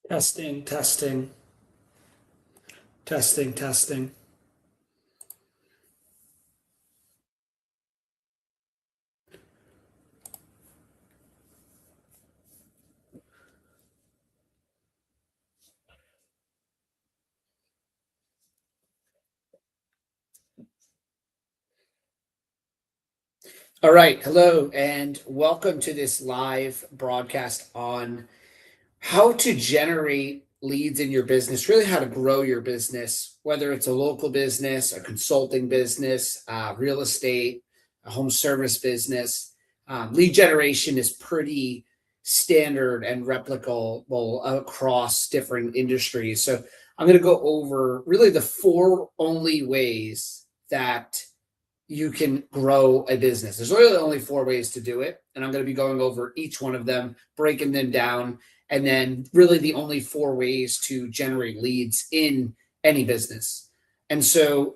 Testing, testing, testing, testing. All right. Hello, and welcome to this live broadcast on how to generate leads in your business, really how to grow your business, whether it's a local business, a consulting business, real estate, a home service business. Lead generation is pretty standard and replicable across different industries. So I'm going to go over really the four only ways that you can grow a business. There's really only four ways to do it. And I'm going to be going over each one of them, breaking them down, and then really the only four ways to generate leads in any business. And so,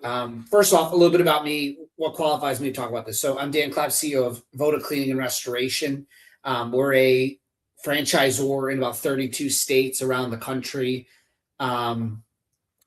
first off, a little bit about me, what qualifies me to talk about this. So, I'm Dan Clapp, CEO of Voda Cleaning and Restoration. We're a franchisor in about 32 states around the country, in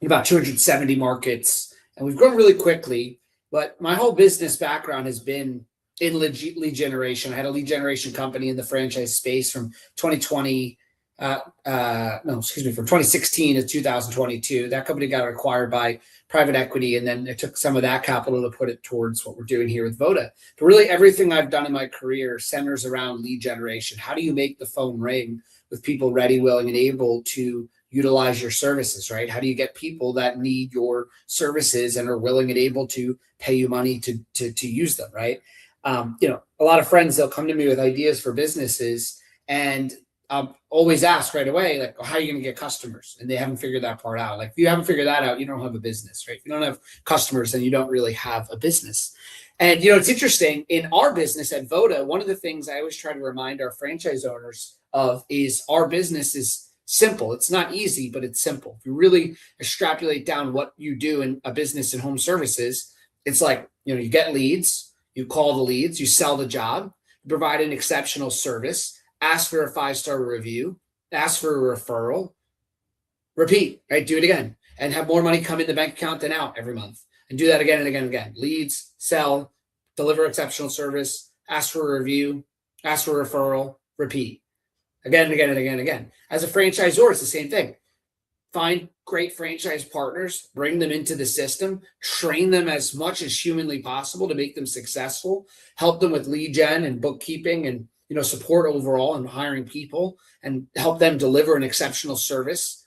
about 270 markets, and we've grown really quickly. But my whole business background has been in lead generation. I had a lead generation company in the franchise space from 2020, from 2016 to 2022. That company got acquired by private equity, and then it took some of that capital to put it towards what we're doing here with Voda. But really, everything I've done in my career centers around lead generation. How do you make the phone ring with people ready, willing, and able to utilize your services, right? How do you get people that need your services and are willing and able to pay you money to use them, right? A lot of friends, they'll come to me with ideas for businesses, and I'll always ask right away, like, how are you going to get customers? And they haven't figured that part out. Like, if you haven't figured that out, you don't have a business, right? If you don't have customers, then you don't really have a business. And, it's interesting in our business at Voda, one of the things I always try to remind our franchise owners of is our business is simple. It's not easy, but it's simple. If you really extrapolate down what you do in a business in home services, it's like, you get leads, you call the leads, you sell the job, you provide an exceptional service, ask for a 5-star review, ask for a referral, repeat, right? Do it again and have more money come in the bank account than out every month. And do that again and again and again. Leads, sell, deliver exceptional service, ask for a review, ask for a referral, repeat. Again and again and again and again. As a franchisor, it's the same thing. Find great franchise partners, bring them into the system, train them as much as humanly possible to make them successful, help them with lead gen and bookkeeping and support overall and hiring people, and help them deliver an exceptional service.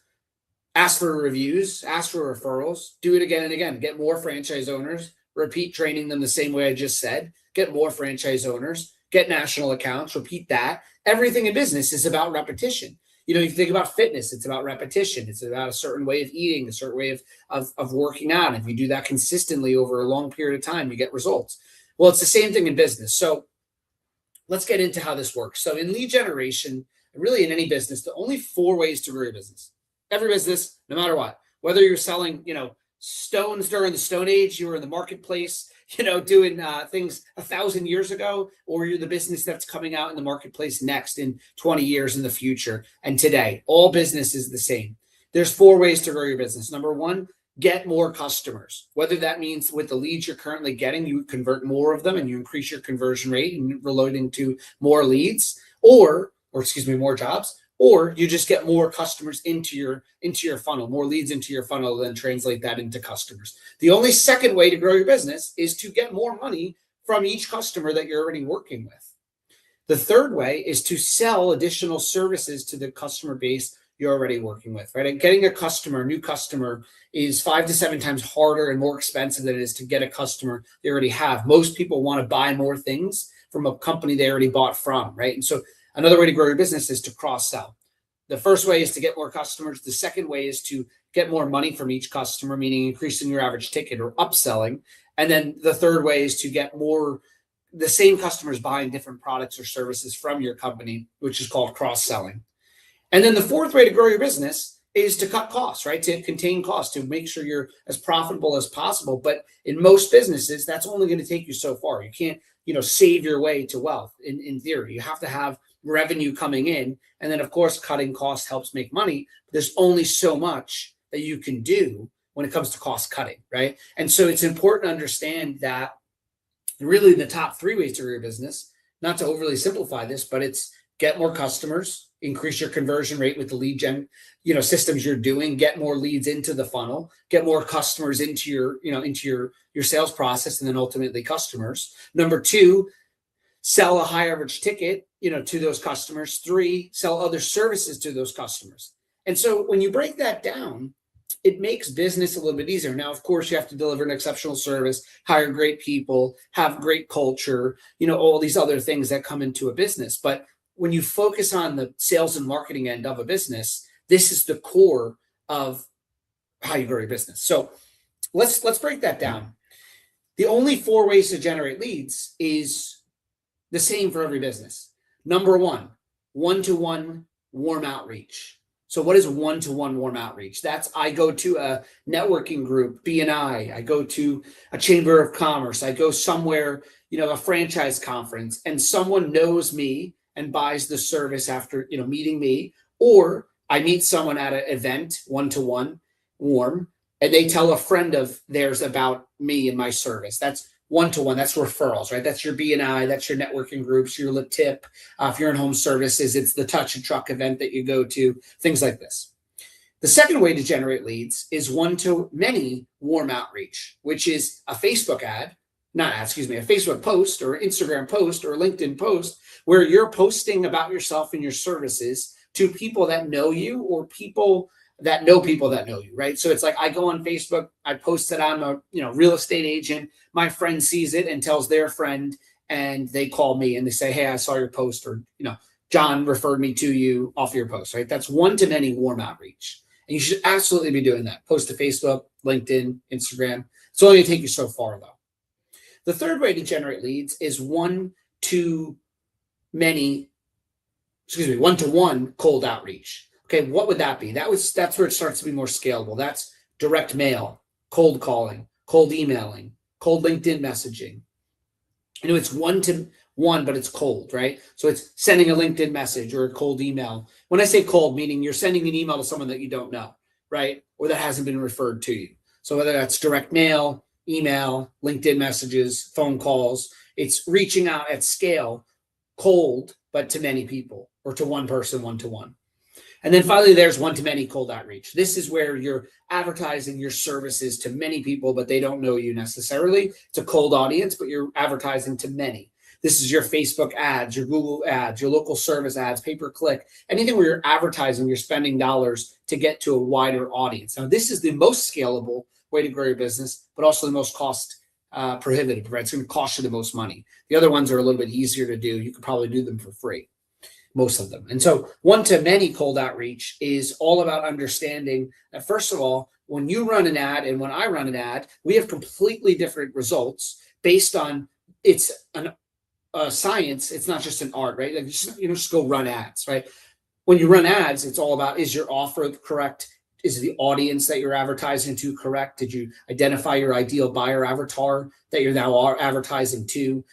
Ask for reviews, ask for referrals, do it again and again. Get more franchise owners, repeat training them the same way I just said, get more franchise owners, get national accounts, repeat that. Everything in business is about repetition. You think about fitness, it's about repetition. It's about a certain way of eating, a certain way of working out. If you do that consistently over a long period of time, you get results. Well, it's the same thing in business. So let's get into how this works. So in lead generation, really in any business, the only four ways to grow your business. Every business, no matter what, whether you're selling, stones during the Stone Age, you were in the marketplace, doing things 1,000 years ago, or you're the business that's coming out in the marketplace next in 20 years in the future. And today, all business is the same. There's four ways to grow your business. Number one, get more customers. Whether that means with the leads you're currently getting, you convert more of them and you increase your conversion rate and relating to more leads, or more jobs, or you just get more customers into your funnel, more leads into your funnel, then translate that into customers. The only second way to grow your business is to get more money from each customer that you're already working with. The third way is to sell additional services to the customer base you're already working with, right? And getting a new customer is 5 to 7 times harder and more expensive than it is to get a customer they already have. Most people want to buy more things from a company they already bought from, right? And so another way to grow your business is to cross-sell. The first way is to get more customers. The second way is to get more money from each customer, meaning increasing your average ticket or upselling. And then the third way is to get the same customers buying different products or services from your company, which is called cross-selling. And then the fourth way to grow your business is to cut costs, right? To contain costs, to make sure you're as profitable as possible. But in most businesses, that's only going to take you so far. You can't, save your way to wealth in theory. You have to have revenue coming in. And then, of course, cutting costs helps make money. There's only so much that you can do when it comes to cost cutting, right? And so it's important to understand that really the top three ways to grow your business, not to overly simplify this, but it's get more customers, increase your conversion rate with the lead gen, systems you're doing, get more leads into the funnel, get more customers into your sales process, and then ultimately customers. Number two, sell a high average ticket, to those customers. Three, sell other services to those customers. And so when you break that down, it makes business a little bit easier. Now, of course, you have to deliver an exceptional service, hire great people, have great culture, all these other things that come into a business. But when you focus on the sales and marketing end of a business, this is the core of how you grow your business. So let's break that down. The only 4 ways to generate leads is the same for every business. Number one, one-to-one warm outreach. So what is one-to-one warm outreach? That's I go to a networking group, BNI. I go to a chamber of commerce. I go somewhere, a franchise conference, and someone knows me and buys the service after, meeting me. Or I meet someone at an event, one-to-one warm, and they tell a friend of theirs about me and my service. That's one-to-one. That's referrals, right? That's your BNI. That's your networking groups, your lip tip. If you're in home services, it's the touch and truck event that you go to, things like this. The second way to generate leads is one-to-many warm outreach, which is a Facebook a Facebook post or Instagram post or LinkedIn post where you're posting about yourself and your services to people that know you or people that know you, right? So it's like I go on Facebook, I post that I'm a real estate agent. My friend sees it and tells their friend, and they call me and they say, "Hey, I saw your post," or John referred me to you off your post, right? That's one-to-many warm outreach, and you should absolutely be doing that. Post to Facebook, LinkedIn, Instagram. It's only going to take you so far, though. The third way to generate leads is one-to-one cold outreach. Okay, what would that be? That's where it starts to be more scalable. That's direct mail, cold calling, cold emailing, cold LinkedIn messaging. It's one-to-one, but it's cold, right? So it's sending a LinkedIn message or a cold email. When I say cold, meaning you're sending an email to someone that you don't know, right? Or that hasn't been referred to you. So whether that's direct mail, email, LinkedIn messages, phone calls, it's reaching out at scale, cold, but to many people, or to one person, one-to-one. And then finally, there's one-to-many cold outreach. This is where you're advertising your services to many people, but they don't know you necessarily. It's a cold audience, but you're advertising to many. This is your Facebook ads, your Google ads, your local service ads, pay-per-click, anything where you're advertising, you're spending dollars to get to a wider audience. Now, this is the most scalable way to grow your business, but also the most cost prohibitive, right? It's going to cost you the most money. The other ones are a little bit easier to do. You could probably do them for free, most of them. And so one-to-many cold outreach is all about understanding that, first of all, when you run an ad and when I run an ad, we have completely different results based on it's a science. It's not just an art, right? Like just go run ads, right? When you run ads, it's all about, is your offer correct? Is the audience that you're advertising to correct? Did you identify your ideal buyer avatar that you're now advertising to?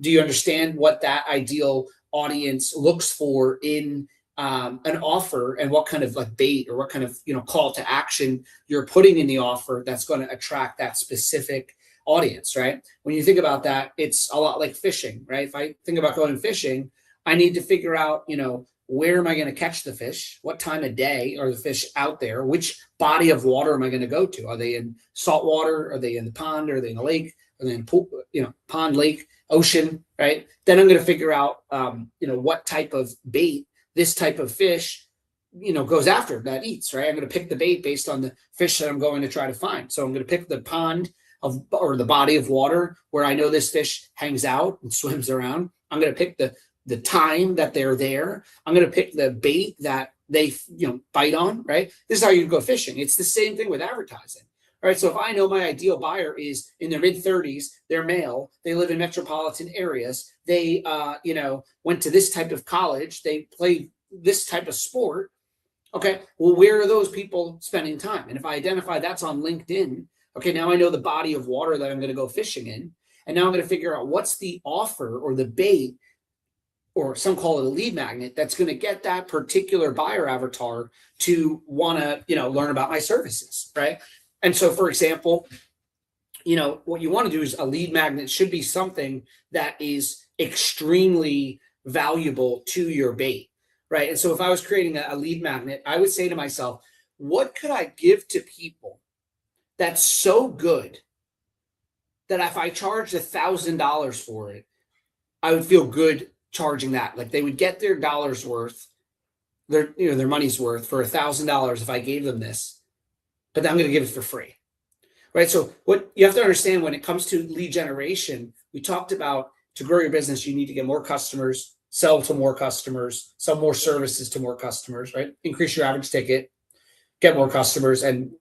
Do you understand what that ideal audience looks for in an offer, and what kind of like bait or what kind of call to action you're putting in the offer that's going to attract that specific audience, right? When you think about that, it's a lot like fishing, right? If I think about going fishing, I need to figure out, where am I going to catch the fish? What time of day are the fish out there? Which body of water am I going to go to? Are they in salt water? Are they in the pond? Are they in a lake? Are they in a pool, pond, lake, ocean, right? Then I'm going to figure out, what type of bait this type of fish, goes after, that eats, right? I'm going to pick the bait based on the fish that I'm going to try to find. So I'm going to pick the pond or the body of water where I know this fish hangs out and swims around. I'm going to pick the time that they're there. I'm going to pick the bait that they, bite on, right? This is how you go fishing. It's the same thing with advertising. All right. So if I know my ideal buyer is in their mid-30s, they're male, they live in metropolitan areas, they, went to this type of college, they play this type of sport. Okay. Well, where are those people spending time? And if I identify that's on LinkedIn, okay, now I know the body of water that I'm going to go fishing in. And now I'm going to figure out what's the offer or the bait or some call it a lead magnet, that's going to get that particular buyer avatar to want to, learn about my services, right? And so, for example, what you want to do is a lead magnet should be something that is extremely valuable to your bait, right? And so if I was creating a lead magnet, I would say to myself, what could I give to people that's so good that if I charged $1,000 for it, I would feel good charging that? Like they would get their dollar's worth, their money's worth for $1,000 if I gave them this, but then I'm going to give it for free. Right. So what you have to understand when it comes to lead generation, we talked about to grow your business, you need to get more customers, sell to more customers, sell more services to more customers, right? Increase your average ticket, get more customers, and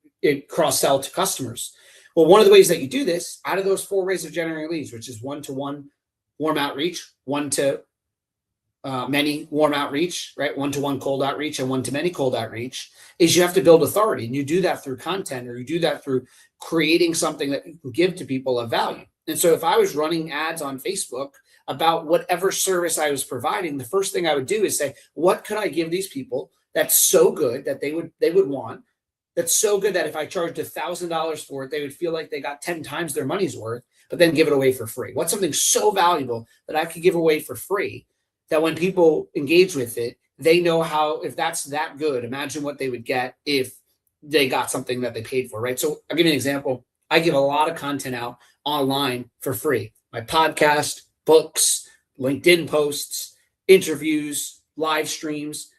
cross-sell to customers. Well, one of the ways that you do this out of those 4 ways of generating leads, which is one-to-one warm outreach, one-to-many warm outreach, right? One-to-one cold outreach and one-to-many cold outreach, is you have to build authority. And you do that through content, or you do that through creating something that you can give to people of value. And so if I was running ads on Facebook about whatever service I was providing, the first thing I would do is say, what could I give these people that's so good that they would want, that's so good that if I charged $1,000 for it, they would feel like they got 10 times their money's worth, but then give it away for free? What's something so valuable that I could give away for free that when people engage with it, they know how, if that's that good, imagine what they would get if they got something that they paid for, right? So I'll give you an example. I give a lot of content out online for free. My podcast, books, LinkedIn posts, interviews, live streams,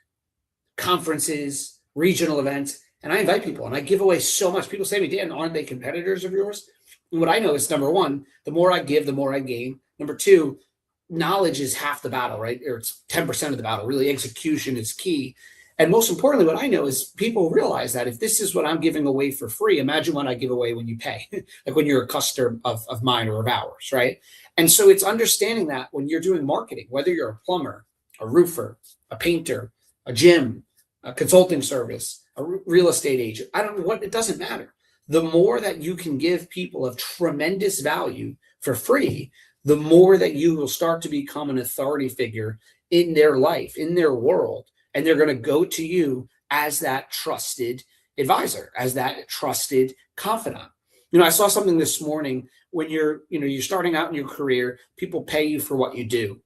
conferences, regional events, and I invite people and I give away so much. People say to me, Dan, aren't they competitors of yours? And what I know is, number one, the more I give, the more I gain. Number two, knowledge is half the battle, right? Or it's 10% of the battle. Really, execution is key. And most importantly, what I know is people realize that if this is what I'm giving away for free, imagine what I give away when you pay, like when you're a customer of mine or of ours, right? And so it's understanding that when you're doing marketing, whether you're a plumber, a roofer, a painter, a gym, a consulting service, a real estate agent, I don't know what, it doesn't matter. The more that you can give people of tremendous value for free, the more that you will start to become an authority figure in their life, in their world. And they're going to go to you as that trusted advisor, as that trusted confidant. I saw something this morning. When you're starting out in your career, people pay you for what you do.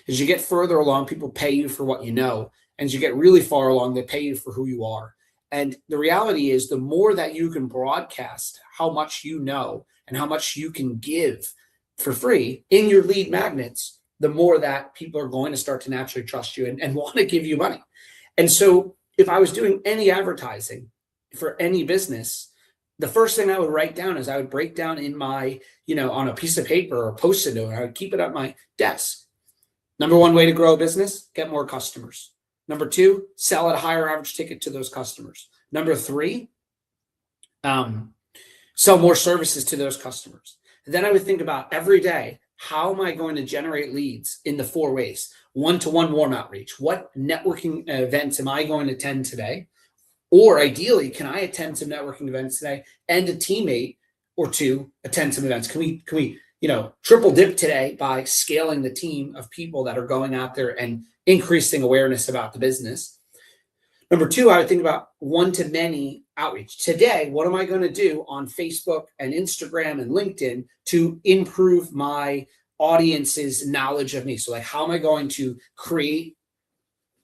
As you get further along, people pay you for what you know. And as you get really far along, they pay you for who you are. And the reality is, the more that you can broadcast how much you know and how much you can give for free in your lead magnets, the more that people are going to start to naturally trust you and want to give you money. And so if I was doing any advertising for any business, the first thing I would write down is I would break down in my, on a piece of paper or a Post-it note, I would keep it at my desk. Number one way to grow a business, get more customers. Number two, sell at a higher average ticket to those customers. Number three, sell more services to those customers. And then I would think about every day, how am I going to generate leads in the 4 ways? One-to-one warm outreach. What networking events am I going to attend today? Or ideally, can I attend some networking events today and a teammate or two attend some events? Can we triple dip today by scaling the team of people that are going out there and increasing awareness about the business? Number two, I would think about one-to-many outreach. Today, what am I going to do on Facebook and Instagram and LinkedIn to improve my audience's knowledge of me? So like, how am I going to create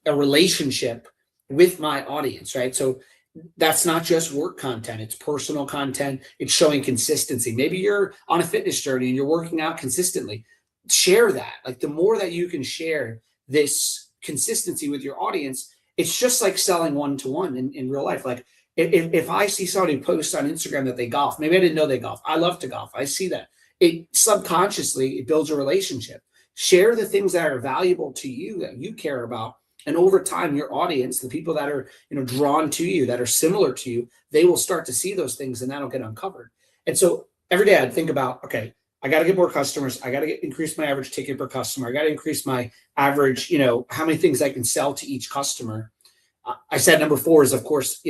a relationship with my audience, right? So that's not just work content, it's personal content. It's showing consistency. Maybe you're on a fitness journey and you're working out consistently. Share that. Like, the more that you can share this consistency with your audience, it's just like selling one-to-one in real life. Like, if I see somebody post on Instagram that they golf, maybe I didn't know they golf. I love to golf. I see that. It subconsciously, it builds a relationship. Share the things that are valuable to you, that you care about. And over time, your audience, the people that are drawn to you, that are similar to you, they will start to see those things, and that'll get uncovered. And so every day I'd think about, okay, I got to get more customers. I got to increase my average ticket per customer. I got to increase my average, how many things I can sell to each customer. I said number 4 is, of course,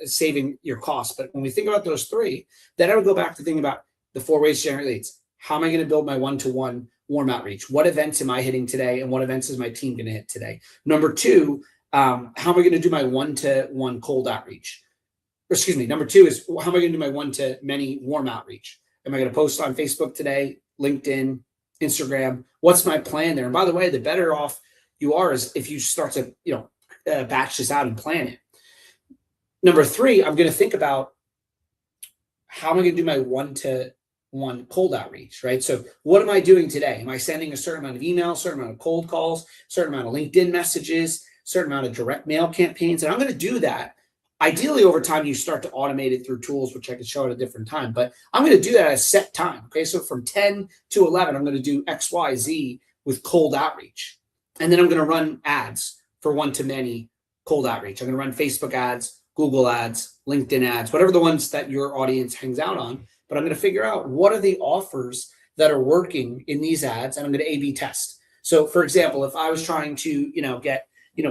saving your costs. But when we think about those 3, then I would go back to thinking about the 4 ways to generate leads. how am I going to build my one-to-one warm outreach? What events am I hitting today? And what events is my team going to hit today? Number two, how am I going to do my one-to-one cold outreach? Excuse me. Number two is how am I going to do my one-to-many warm outreach? Am I going to post on Facebook today, LinkedIn, Instagram? What's my plan there? And by the way, the better off you are is if you start to, batch this out and plan it. Number three, I'm going to think about how am I going to do my one-to-one cold outreach, right? So what am I doing today? Am I sending a certain amount of emails, certain amount of cold calls, certain amount of LinkedIn messages, certain amount of direct mail campaigns? And I'm going to do that. Ideally, over time, you start to automate it through tools, which I could show at a different time. But I'm going to do that at a set time. Okay, so from 10 to 11, I'm going to do X, Y, Z with cold outreach. And then I'm going to run ads for one-to-many cold outreach. I'm going to run Facebook ads, Google ads, LinkedIn ads, whatever the ones that your audience hangs out on. But I'm going to figure out what are the offers that are working in these ads, and I'm going to A/B test. So, for example, if I was trying to, get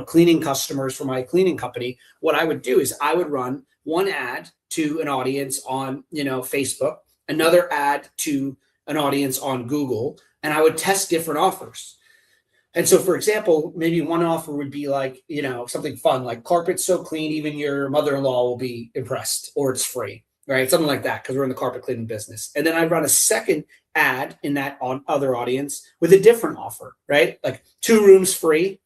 cleaning customers for my cleaning company, what I would do is I would run one ad to an audience on, Facebook, another ad to an audience on Google, and I would test different offers. And so, for example, maybe one offer would be like, something fun, like carpet's so clean, even your mother-in-law will be impressed, or it's free, right? Something like that, because we're in the carpet cleaning business. And then I'd run a second ad in that other audience with a different offer, right? Like 2 rooms free,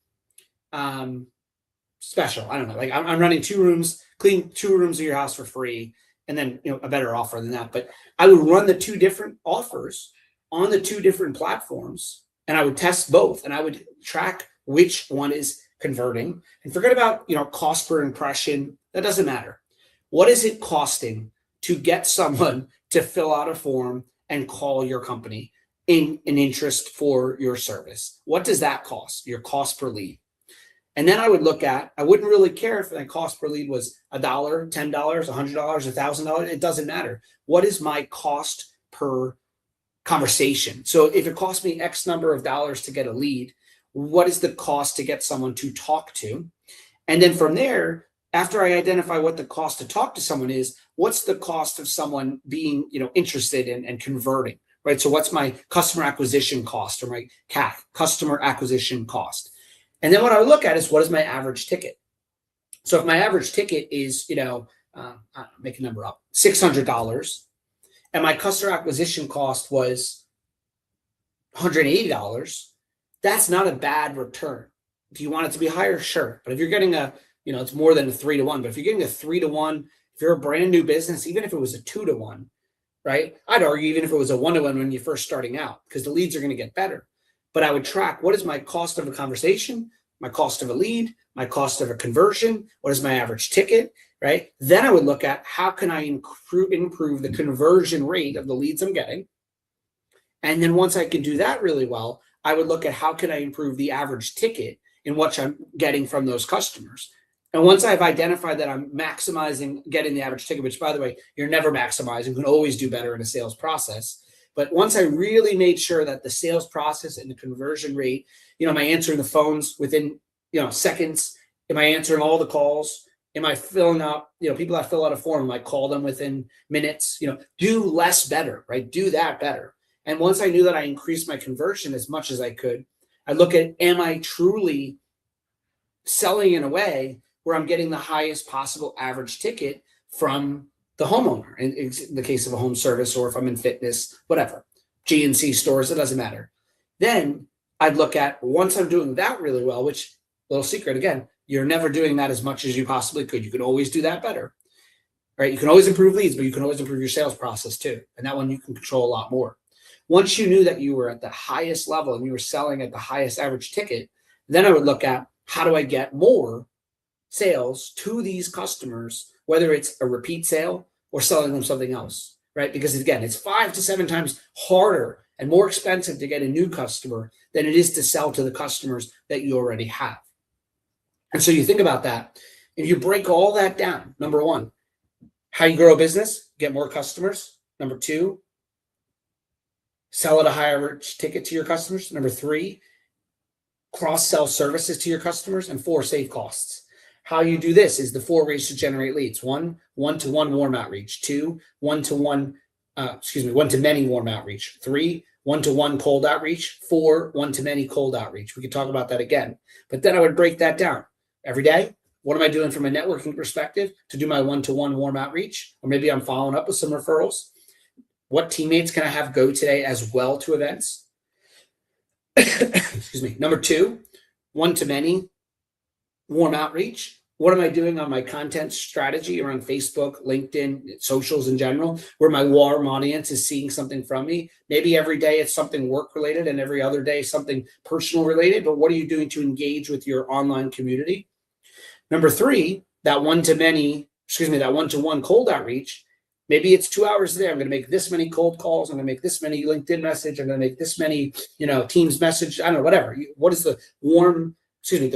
special. I don't know. Like I'm running 2 rooms, clean 2 rooms of your house for free, and then a better offer than that. But I would run the 2 different offers on the 2 different platforms, and I would test both, and I would track which one is converting. And forget about cost per impression. That doesn't matter. What is it costing to get someone to fill out a form and call your company in an interest for your service? What does that cost? Your cost per lead. And then I would look at, I wouldn't really care if the cost per lead was $1, $10, $100, $1,000. It doesn't matter. What is my cost per conversation? So if it costs me X number of dollars to get a lead, what is the cost to get someone to talk to? And then from there, after I identify what the cost to talk to someone is, what's the cost of someone being, interested in and converting, right? So what's my customer acquisition cost, or my CAC, customer acquisition cost? And then what I would look at is, what is my average ticket? So if my average ticket is, make a number up, $600, and my customer acquisition cost was $180, that's not a bad return. Do you want it to be higher? Sure. But if you're getting it's more than a 3-to-1, but if you're getting a 3-to-1, if you're a brand new business, even if it was a 2-to-1, right? I'd argue even if it was a 1-to-1 when you're first starting out, because the leads are going to get better. But I would track, what is my cost of a conversation, my cost of a lead, my cost of a conversion, what is my average ticket, right? Then I would look at, how can I improve the conversion rate of the leads I'm getting? And then once I can do that really well, I would look at, how can I improve the average ticket in what I'm getting from those customers? And once I've identified that I'm maximizing getting the average ticket, which, by the way, you're never maximizing, you can always do better in a sales process. But once I really made sure that the sales process and the conversion rate, am I answering the phones within, seconds? Am I answering all the calls? Am I filling out, people that fill out a form, I call them within minutes, do less better, right? Do that better. And once I knew that I increased my conversion as much as I could, I look at, am I truly selling in a way where I'm getting the highest possible average ticket from the homeowner, in the case of a home service, or if I'm in fitness, whatever, GNC stores, it doesn't matter. Then I'd look at, once I'm doing that really well, which, little secret again, you're never doing that as much as you possibly could. You can always do that better, right? You can always improve leads, but you can always improve your sales process too. And that one you can control a lot more. Once you knew that you were at the highest level and you were selling at the highest average ticket, then I would look at, how do I get more sales to these customers, whether it's a repeat sale or selling them something else, right? Because again, it's 5 to 7 times harder and more expensive to get a new customer than it is to sell to the customers that you already have. And so you think about that. If you break all that down, number 1, how you grow a business, get more customers. Number 2, sell at a higher average ticket to your customers. Number 3, cross-sell services to your customers. And 4, save costs. How you do this is the 4 ways to generate leads. 1, one-to-one warm outreach. 2, one-to-one one-to-many warm outreach. 3, one-to-one cold outreach. 4, one-to-many cold outreach. We could talk about that again. But then I would break that down. Every day, what am I doing from a networking perspective to do my one-to-one warm outreach? Or maybe I'm following up with some referrals. What teammates can I have go today as well to events? Excuse me. Number 2, one-to-many warm outreach. What am I doing on my content strategy around Facebook, LinkedIn, socials in general, where my warm audience is seeing something from me? Maybe every day it's something work related and every other day something personal related, but what are you doing to engage with your online community? Number 3, that one-to-one cold outreach. Maybe it's 2 hours a day. I'm going to make this many cold calls. I'm going to make this many LinkedIn message. I'm going to make this many, Teams message. I don't know, whatever. What is the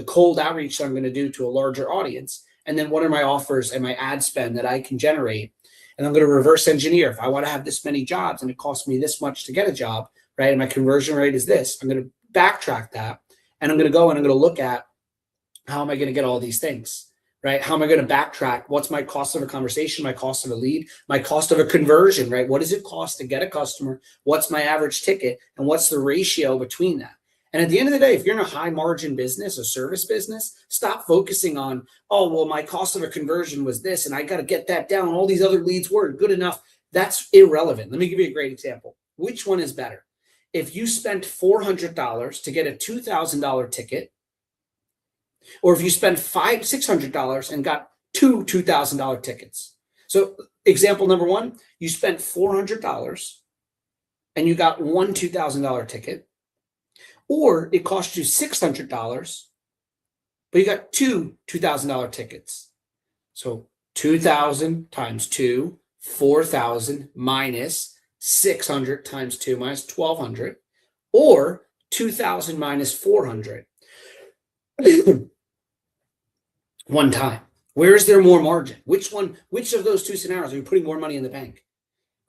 cold outreach that I'm going to do to a larger audience? And then what are my offers and my ad spend that I can generate? And I'm going to reverse engineer. If I want to have this many jobs and it costs me this much to get a job, right? And my conversion rate is this, I'm going to backtrack that. And I'm going to go and I'm going to look at how am I going to get all these things, right? How am I going to backtrack? What's my cost of a conversation, my cost of a lead, my cost of a conversion, right? What does it cost to get a customer? What's my average ticket? And what's the ratio between that? And at the end of the day, if you're in a high margin business, a service business, stop focusing on, oh, well, my cost of a conversion was this, and I got to get that down. All these other leads weren't good enough. That's irrelevant. Let me give you a great example. Which one is better? If you spent $400 to get a $2,000 ticket, or if you spend $600 and got 2 $2,000 tickets. So example number 1, you spent $400 and you got 1 $2,000 ticket, or it cost you $600, but you got 2 $2,000 tickets. So 2,000 times 2, 4,000 minus 600 times 2 minus 1,200, or 2,000 minus 400. One time. Where is there more margin? Which of those 2 scenarios are you putting more money in the bank,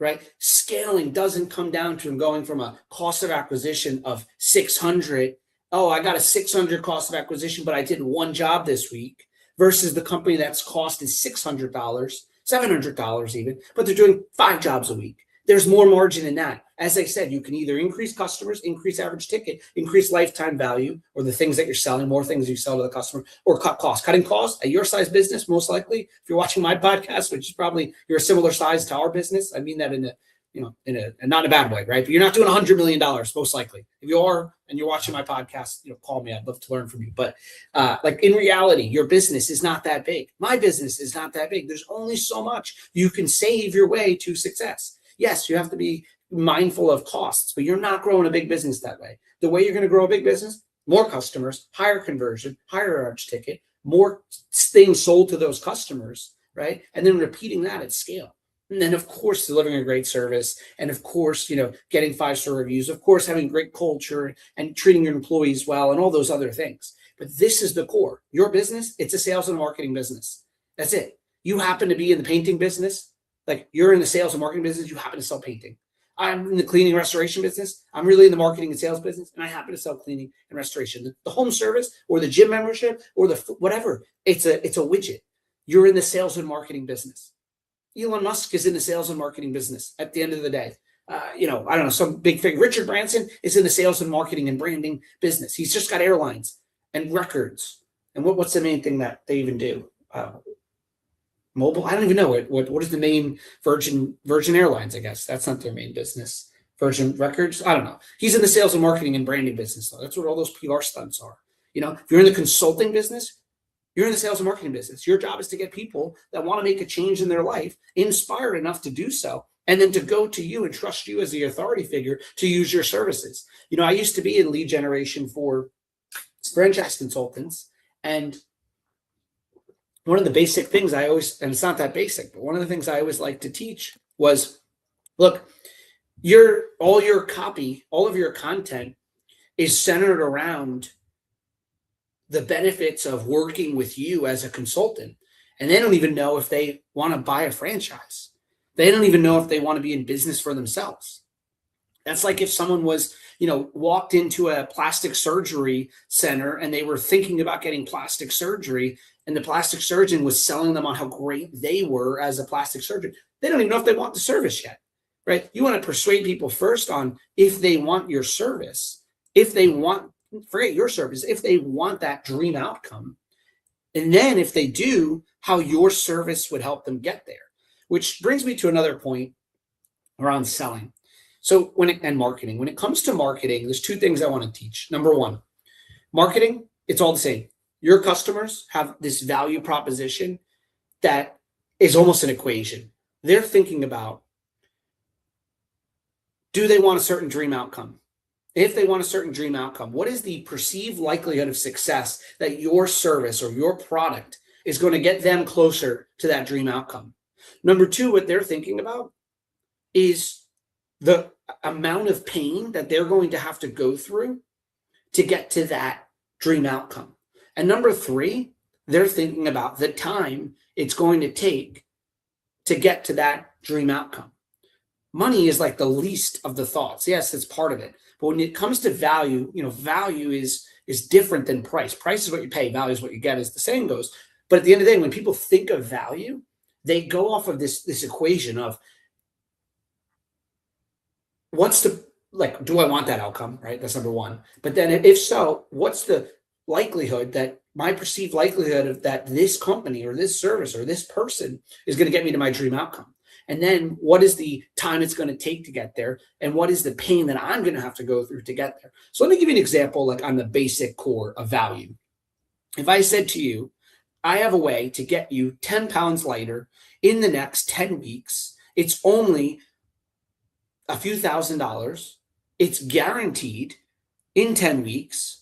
right? Scaling doesn't come down to going from a cost of acquisition of 600. Oh, I got a 600 cost of acquisition, but I did 1 job this week, versus the company that's cost is $600, $700 even, but they're doing 5 jobs a week. There's more margin in that. As I said, you can either increase customers, increase average ticket, increase lifetime value, or the things that you're selling, more things you sell to the customer, or cut costs. Cutting costs at your size business, most likely, if you're watching my podcast, which is probably you're a similar size to our business. I mean that in a not in a bad way, right? But you're not doing $100 million, most likely. If you are and you're watching my podcast, call me. I'd love to learn from you. But like in reality, your business is not that big. My business is not that big. There's only so much you can save your way to success. Yes, you have to be mindful of costs, but you're not growing a big business that way. The way you're going to grow a big business, more customers, higher conversion, higher average ticket, more things sold to those customers, right? And then repeating that at scale. And then, of course, delivering a great service. And of course, getting 5-star reviews. Of course, having great culture and treating your employees well and all those other things. But this is the core. Your business, it's a sales and marketing business. That's it. You happen to be in the painting business. Like you're in the sales and marketing business, you happen to sell painting. I'm in the cleaning and restoration business. I'm really in the marketing and sales business, and I happen to sell cleaning and restoration. The home service or the gym membership or the whatever, it's a widget. You're in the sales and marketing business. Elon Musk is in the sales and marketing business at the end of the day. I don't know, some big thing. Richard Branson is in the sales and marketing and branding business. He's just got airlines and records. And what's the main thing that they even do? Mobile? I don't even know what is the main Virgin Airlines, I guess. That's not their main business. Virgin Records? I don't know. He's in the sales and marketing and branding business, though. That's what all those PR stunts are. If you're in the consulting business, you're in the sales and marketing business. Your job is to get people that want to make a change in their life, inspired enough to do so, and then to go to you and trust you as the authority figure to use your services. I used to be in lead generation for franchise consultants, and one of the basic things and it's not that basic, but one of the things I always like to teach was, look, all your copy, all of your content is centered around the benefits of working with you as a consultant. And they don't even know if they want to buy a franchise. They don't even know if they want to be in business for themselves. That's like if someone was, walked into a plastic surgery center and they were thinking about getting plastic surgery, and the plastic surgeon was selling them on how great they were as a plastic surgeon. They don't even know if they want the service yet, right? You want to persuade people first on if they want your service, if they want, forget your service, if they want that dream outcome. And then if they do, how your service would help them get there. Which brings me to another point around selling. So and marketing, when it comes to marketing, there's two things I want to teach. Number one, marketing, it's all the same. Your customers have this value proposition that is almost an equation. They're thinking about, do they want a certain dream outcome? If they want a certain dream outcome, what is the perceived likelihood of success that your service or your product is going to get them closer to that dream outcome? Number two, what they're thinking about is the amount of pain that they're going to have to go through to get to that dream outcome. And number three, they're thinking about the time it's going to take to get to that dream outcome. Money is like the least of the thoughts. Yes, it's part of it. But when it comes to value, value is different than price. Price is what you pay, value is what you get, as the saying goes. But at the end of the day, when people think of value, they go off of this equation of what's the, like, do I want that outcome, right? That's number one. But then if so, what's the likelihood, that my perceived likelihood of that this company or this service or this person is going to get me to my dream outcome? And then what is the time it's going to take to get there? And what is the pain that I'm going to have to go through to get there? So let me give you an example, like on the basic core of value. If I said to you, I have a way to get you 10 pounds lighter in the next 10 weeks. It's only a few $1,000s. It's guaranteed in 10 weeks,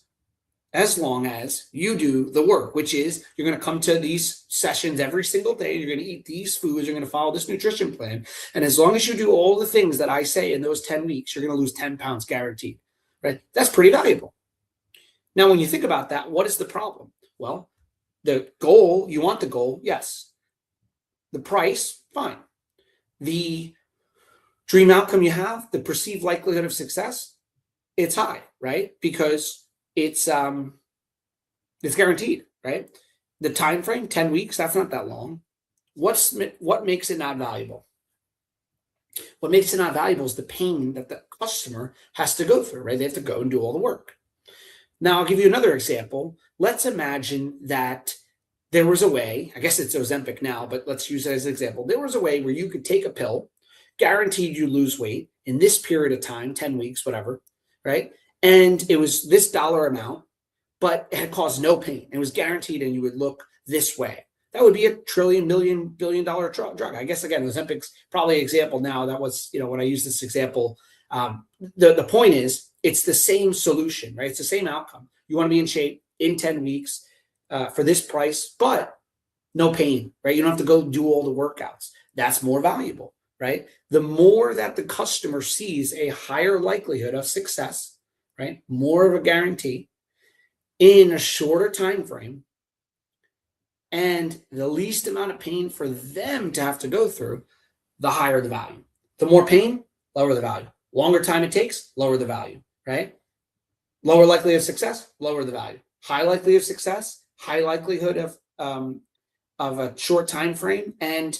as long as you do the work, which is you're going to come to these sessions every single day. You're going to eat these foods. You're going to follow this nutrition plan. And as long as you do all the things that I say in those 10 weeks, you're going to lose 10 pounds guaranteed, right? That's pretty valuable. Now, when you think about that, what is the problem? Well, the goal, you want the goal, yes. The price, fine. The dream outcome you have, the perceived likelihood of success, it's high, right? Because it's guaranteed, right? The time frame, 10 weeks, that's not that long. What makes it not valuable? What makes it not valuable is the pain that the customer has to go through, right? They have to go and do all the work. Now, I'll give you another example. Let's imagine that there was a way, I guess it's Ozempic now, but let's use it as an example. There was a way where you could take a pill, guaranteed you lose weight in this period of time, 10 weeks, whatever, right? And it was this dollar amount, but it had caused no pain. It was guaranteed, and you would look this way. That would be a trillion, million, billion-dollar drug. I guess, again, Ozempic's probably an example now. That was, when I use this example, the point is, it's the same solution, right? It's the same outcome. You want to be in shape in 10 weeks for this price, but no pain, right? You don't have to go do all the workouts. That's more valuable, right? The more that the customer sees a higher likelihood of success, right? More of a guarantee in a shorter time frame, and the least amount of pain for them to have to go through, the higher the value. The more pain, lower the value. Longer time it takes, lower the value, right? Lower likelihood of success, lower the value. High likelihood of success, high likelihood of a short time frame, and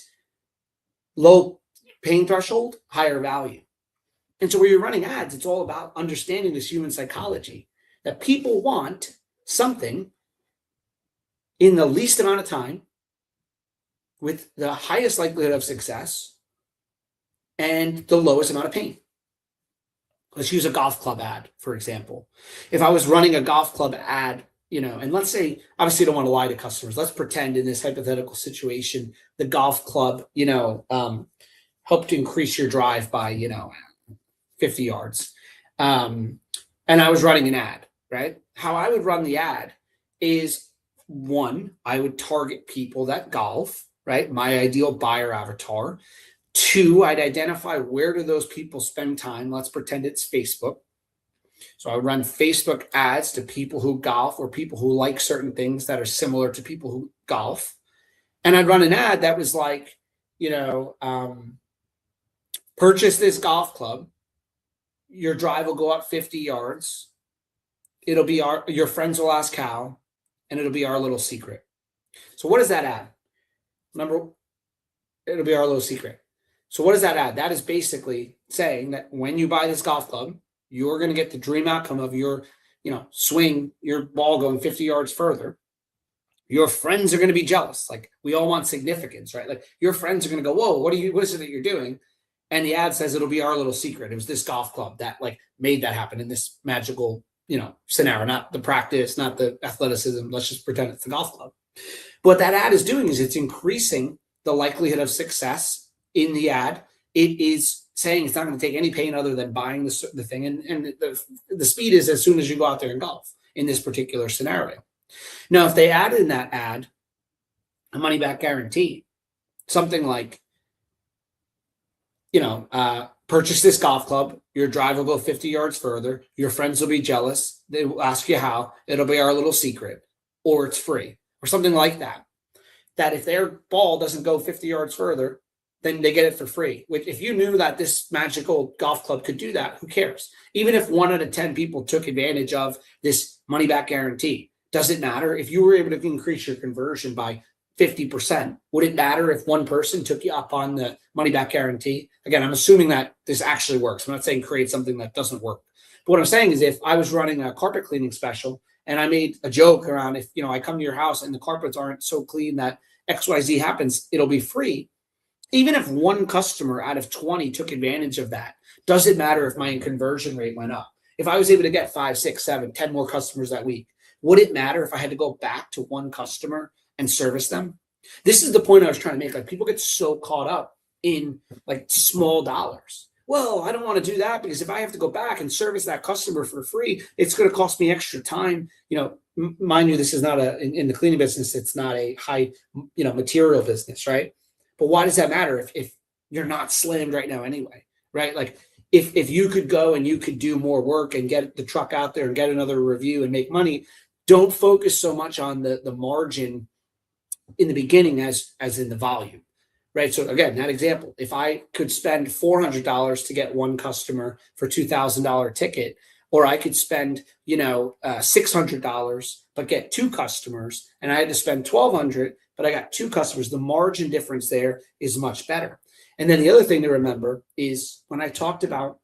low pain threshold, higher value. And so where you're running ads, it's all about understanding this human psychology, that people want something in the least amount of time with the highest likelihood of success and the lowest amount of pain. Let's use a golf club ad, for example. If I was running a golf club ad, and let's say, obviously you don't want to lie to customers. Let's pretend in this hypothetical situation, the golf club, helped to increase your drive by, 50 yards. And I was running an ad, right? How I would run the ad is, one, I would target people that golf, right? My ideal buyer avatar. Two, I'd identify where do those people spend time. Let's pretend it's Facebook. So I would run Facebook ads to people who golf or people who like certain things that are similar to people who golf. And I'd run an ad that was like, purchase this golf club. Your drive will go up 50 yards. It'll be your friends will ask how, and it'll be our little secret. So what is that ad? Remember, it'll be our little secret. So what is that ad? That is basically saying that when you buy this golf club, you're going to get the dream outcome of your, swing your ball going 50 yards further. Your friends are going to be jealous. Like, we all want significance, right? Like, your friends are going to go, whoa, what is it that you're doing? And the ad says it'll be our little secret. It was this golf club that like made that happen in this magical, scenario, not the practice, not the athleticism. Let's just pretend it's the golf club. But what that ad is doing is it's increasing the likelihood of success in the ad. It is saying it's not going to take any pain other than buying the thing. And the speed is as soon as you go out there and golf in this particular scenario. Now, if they add in that ad a money back guarantee, something like, purchase this golf club, your drive will go 50 yards further, your friends will be jealous, they will ask you how, it'll be our little secret, or it's free, or something like that. That if their ball doesn't go 50 yards further, then they get it for free. Which, if you knew that this magical golf club could do that, who cares? Even if 1 out of 10 people took advantage of this money back guarantee, does it matter? If you were able to increase your conversion by 50%, would it matter if one person took you up on the money back guarantee? Again, I'm assuming that this actually works. I'm not saying create something that doesn't work. But what I'm saying is, if I was running a carpet cleaning special and I made a joke around, if I come to your house and the carpets aren't so clean that XYZ happens, it'll be free. Even if one customer out of 20 took advantage of that, does it matter if my conversion rate went up? If I was able to get 5, 6, 7, 10 more customers that week, would it matter if I had to go back to one customer and service them? This is the point I was trying to make. Like, people get so caught up in like small dollars. Well, I don't want to do that because if I have to go back and service that customer for free, it's going to cost me extra time. Mind you, this is not in the cleaning business, it's not a high, material business, right? But why does that matter if you're not slammed right now anyway, right? Like, if you could go and you could do more work and get the truck out there and get another review and make money, don't focus so much on the margin in the beginning as in the volume, right? So again, that example, if I could spend $400 to get one customer for $2,000 ticket, or I could spend, $600 but get 2 customers, and I had to spend $1,200 but I got 2 customers, the margin difference there is much better. And then the other thing to remember is, when I talked about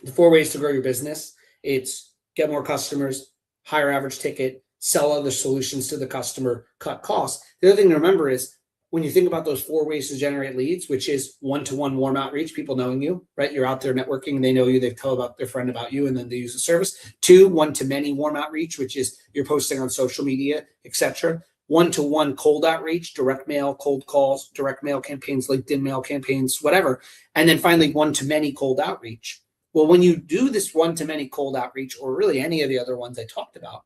the 4 ways to grow your business, it's get more customers, higher average ticket, sell other solutions to the customer, cut costs. The other thing to remember is, when you think about those 4 ways to generate leads, which is 1-to-1 warm outreach, people knowing you, right? You're out there networking, and they know you, they tell about their friend about you, and then they use the service. 2, 1-to-many warm outreach, which is you're posting on social media, etc. 1-to-1 cold outreach, direct mail, cold calls, direct mail campaigns, LinkedIn mail campaigns, whatever. And then finally, 1-to-many cold outreach. Well, when you do this 1-to-many cold outreach, or really any of the other ones I talked about,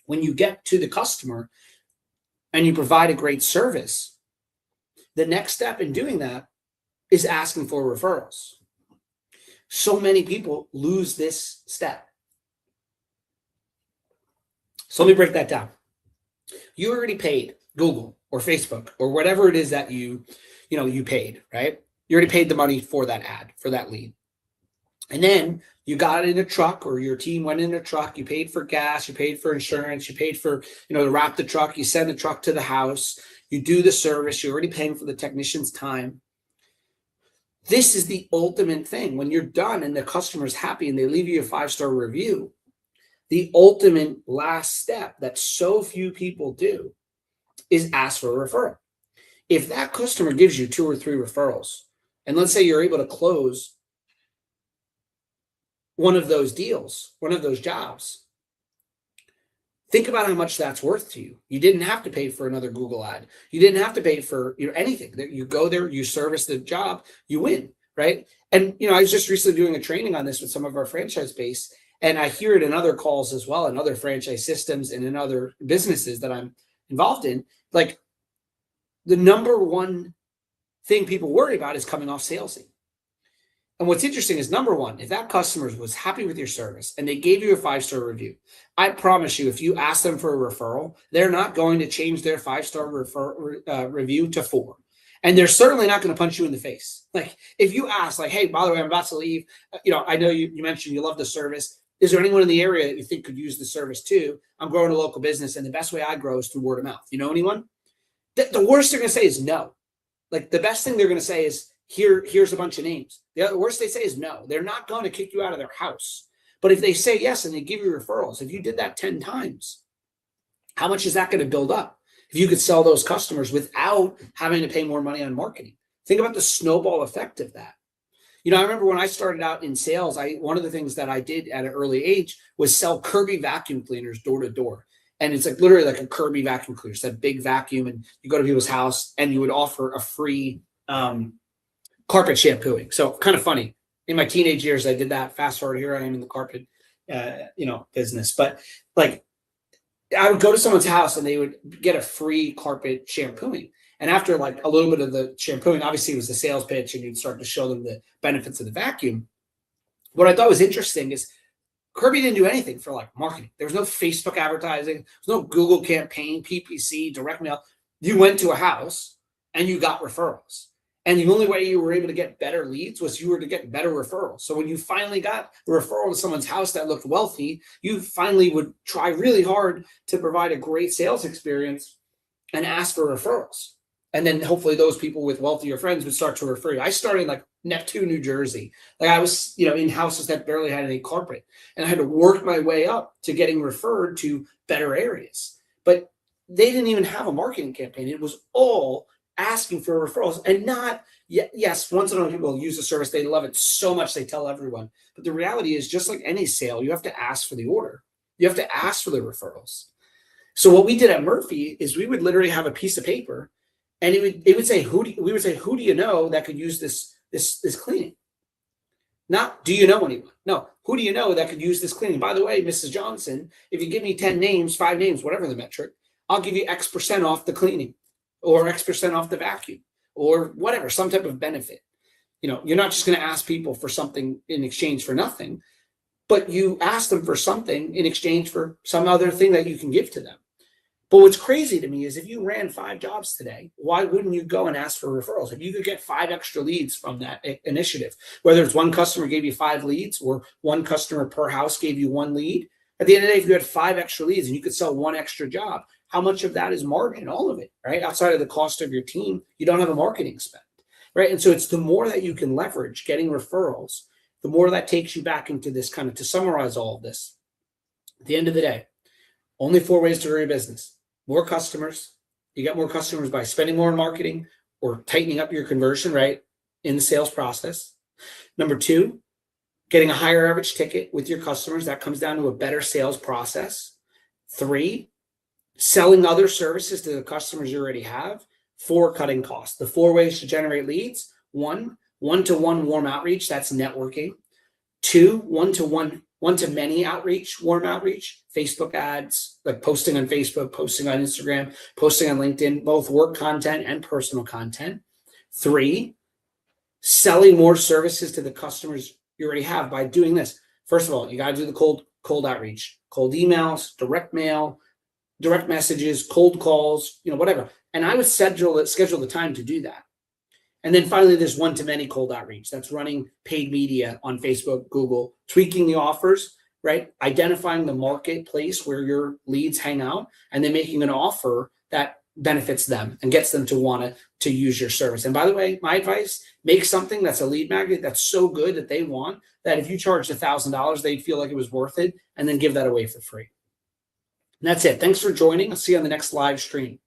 when you get to the customer and you provide a great service, the next step in doing that is asking for referrals. So many people lose this step. So let me break that down. You already paid Google or Facebook or whatever it is that you paid, right? You already paid the money for that ad, for that lead. And then you got in a truck, or your team went in a truck, you paid for gas, you paid for insurance, you paid for, to wrap the truck, you send the truck to the house, you do the service, you're already paying for the technician's time. This is the ultimate thing. When you're done and the customer's happy and they leave you a 5-star review, the ultimate last step that so few people do is ask for a referral. If that customer gives you 2 or 3 referrals, and let's say you're able to close one of those deals, one of those jobs, think about how much that's worth to you. You didn't have to pay for another Google ad. You didn't have to pay for anything. You go there, you service the job, you win, right? And I was just recently doing a training on this with some of our franchise base, and I hear it in other calls as well, in other franchise systems and in other businesses that I'm involved in. Like, the number one thing people worry about is coming off salesy. And what's interesting is, number one, if that customer was happy with your service and they gave you a 5-star review, I promise you, if you ask them for a referral, they're not going to change their 5-star review to 4. And they're certainly not going to punch you in the face. Like, if you ask, like, hey, by the way, I'm about to leave. I know you mentioned you love the service. Is there anyone in the area that you think could use the service too? I'm growing a local business, and the best way I grow is through word of mouth. You know anyone? The worst they're going to say is no. Like, the best thing they're going to say is, here's a bunch of names. The worst they say is no. They're not going to kick you out of their house. But if they say yes and they give you referrals, if you did that 10 times, how much is that going to build up? If you could sell those customers without having to pay more money on marketing, think about the snowball effect of that. I remember when I started out in sales, one of the things that I did at an early age was sell Kirby vacuum cleaners door to door. And it's like literally like a Kirby vacuum cleaner. It's that big vacuum, and you go to people's house and you would offer a free carpet shampooing. So kind of funny. In my teenage years, I did that. Fast forward, here I am in the carpet, business. But like, I would go to someone's house and they would get a free carpet shampooing. And after like a little bit of the shampooing, obviously it was the sales pitch, and you'd start to show them the benefits of the vacuum. What I thought was interesting is Kirby didn't do anything for like marketing. There was no Facebook advertising. There was no Google campaign, PPC, direct mail. You went to a house and you got referrals. And the only way you were able to get better leads was you were to get better referrals. So when you finally got a referral to someone's house that looked wealthy, you finally would try really hard to provide a great sales experience and ask for referrals. And then hopefully those people with wealthier friends would start to refer you. I started in like Neptune, New Jersey. Like I was, in houses that barely had any carpet, and I had to work my way up to getting referred to better areas. But they didn't even have a marketing campaign. It was all asking for referrals, and not, yes, once in a while people use the service. They love it so much. They tell everyone. But the reality is, just like any sale, you have to ask for the order. You have to ask for the referrals. So what we did at Murphy is we would literally have a piece of paper, and it would say, who do you know that could use this cleaning? Not, do you know anyone? No, who do you know that could use this cleaning? By the way, Mrs. Johnson, if you give me 10 names, 5 names, whatever the metric, I'll give you X% off the cleaning, or X% off the vacuum, or whatever, some type of benefit. You're not just going to ask people for something in exchange for nothing, but you ask them for something in exchange for some other thing that you can give to them. But what's crazy to me is if you ran 5 jobs today, why wouldn't you go and ask for referrals? If you could get 5 extra leads from that initiative, whether it's one customer gave you 5 leads or one customer per house gave you 1 lead, at the end of the day, if you had 5 extra leads and you could sell 1 extra job, how much of that is margin? All of it, right? Outside of the cost of your team, you don't have a marketing spend, right? And so it's the more that you can leverage getting referrals, the more that takes you back into this kind of, to summarize all of this, at the end of the day, only 4 ways to grow your business. More customers. You get more customers by spending more on marketing or tightening up your conversion, right, in the sales process. Number 2, getting a higher average ticket with your customers. That comes down to a better sales process. 3, selling other services to the customers you already have. 4, cutting costs. The 4 ways to generate leads: 1, one-to-one warm outreach. That's networking. 2, one-to-many outreach, warm outreach, Facebook ads, like posting on Facebook, posting on Instagram, posting on LinkedIn, both work content and personal content. 3, selling more services to the customers you already have by doing this. First of all, you got to do the cold outreach, cold emails, direct mail, direct messages, cold calls, whatever. And I would schedule the time to do that. And then finally, there's one-to-many cold outreach. That's running paid media on Facebook, Google, tweaking the offers, right? Identifying the marketplace where your leads hang out, and then making an offer that benefits them and gets them to want to use your service. And by the way, my advice, make something that's a lead magnet that's so good that they want, that if you charged $1,000, they'd feel like it was worth it, and then give that away for free. And that's it. Thanks for joining. I'll see you on the next live stream.